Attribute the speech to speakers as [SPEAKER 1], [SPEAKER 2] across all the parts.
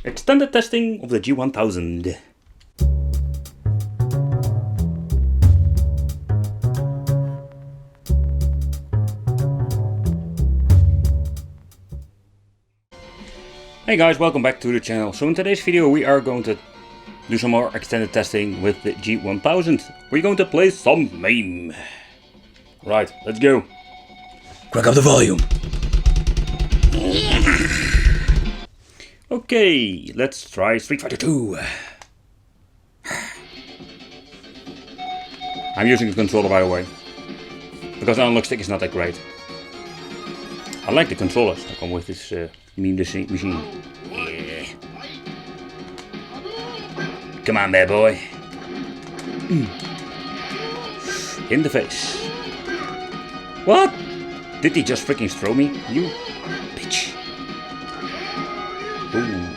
[SPEAKER 1] Extended testing of the G1000. Hey guys, welcome back to the channel. So in today's video we are going to do some more extended testing with the G1000. We're going to play some Mame. Right, let's go. Crank up the volume. Okay, let's try Street Fighter 2. I'm using the controller, by the way, because the analog stick is not that great. I like the controllers that come with this Meme machine. Yeah. Come on, bad boy. In the face. What? Did he just freaking throw me? You bitch. Ooh.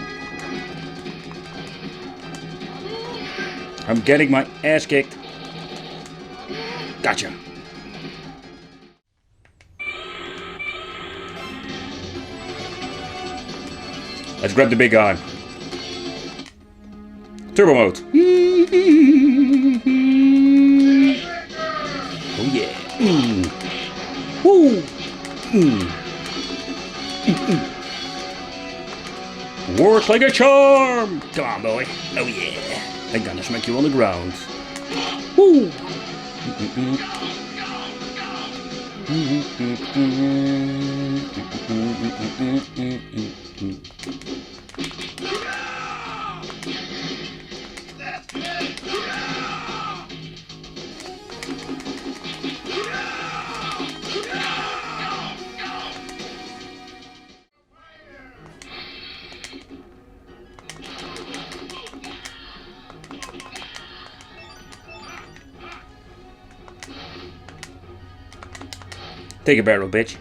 [SPEAKER 1] I'm getting my ass kicked. Gotcha. Let's grab the big guy. Turbo mode. Oh yeah. Woo. Works like a charm. Come on, boy. Oh yeah. I'm gonna smack you on the ground. Woo. Take a barrel, bitch.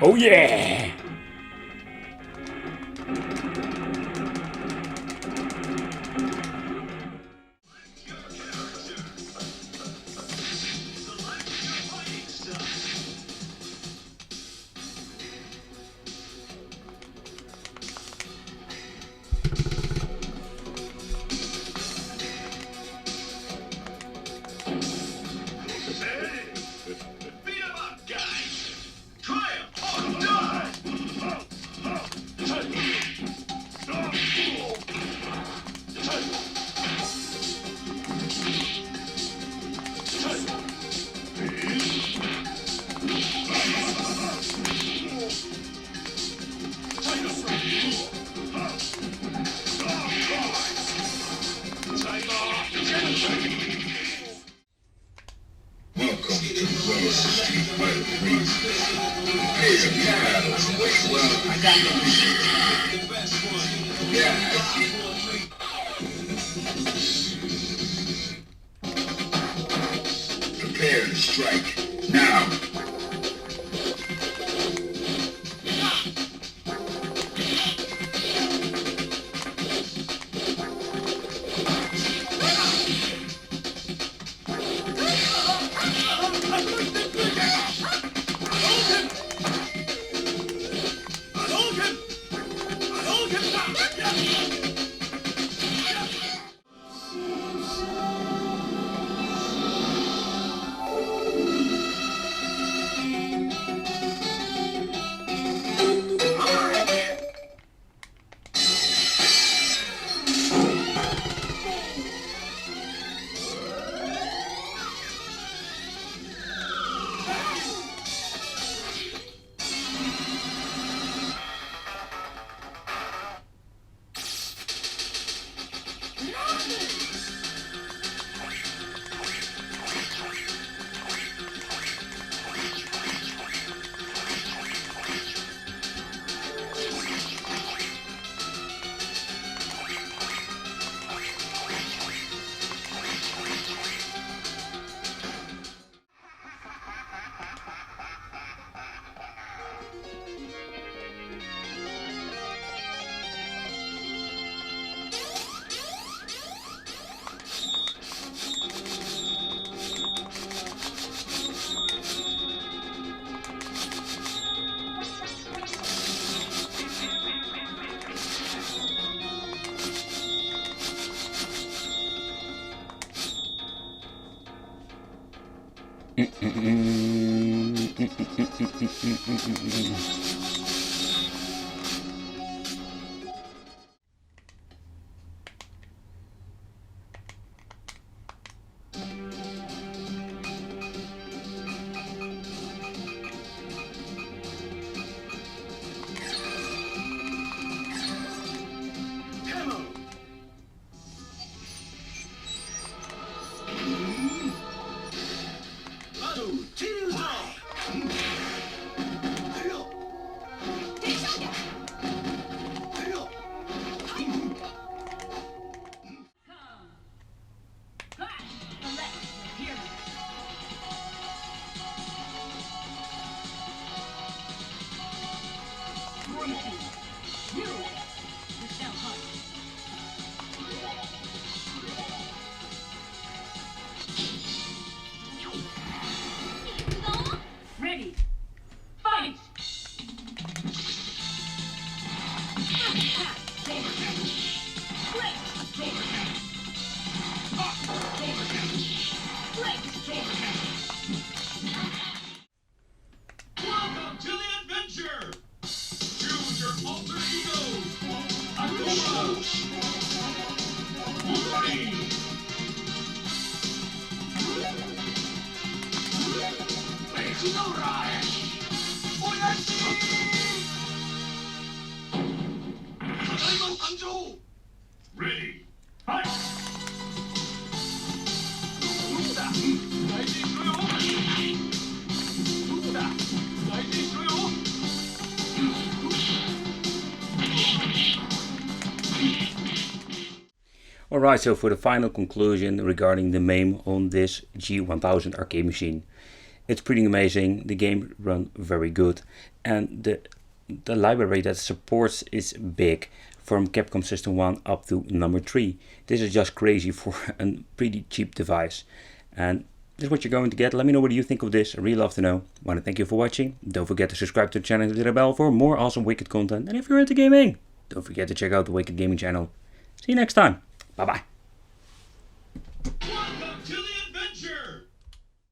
[SPEAKER 1] Oh yeah!
[SPEAKER 2] Prepare to strike now.
[SPEAKER 3] Ready, fight!
[SPEAKER 4] Welcome to the adventure! Choose your alter ego! Akuma! Wolverine! Veginorai! Oyashi! Tadaima Kanjou! Ready! Fight! Duda! Daijin shiro yo! Duda! Daijin shiro yo!
[SPEAKER 1] Alright, so for the final conclusion regarding the Mame on this G1000 arcade machine. It's pretty amazing, the game runs very good, and the library that supports is big, from Capcom System 1 up to number 3. This is just crazy for a pretty cheap device. And this is what you're going to get. Let me know what you think of this, I really love to know. I want to thank you for watching. Don't forget to subscribe to the channel and hit the bell for more awesome Wicked content. And if you're into gaming, don't forget to check out the Wicked Gaming channel. See you next time. Bye bye.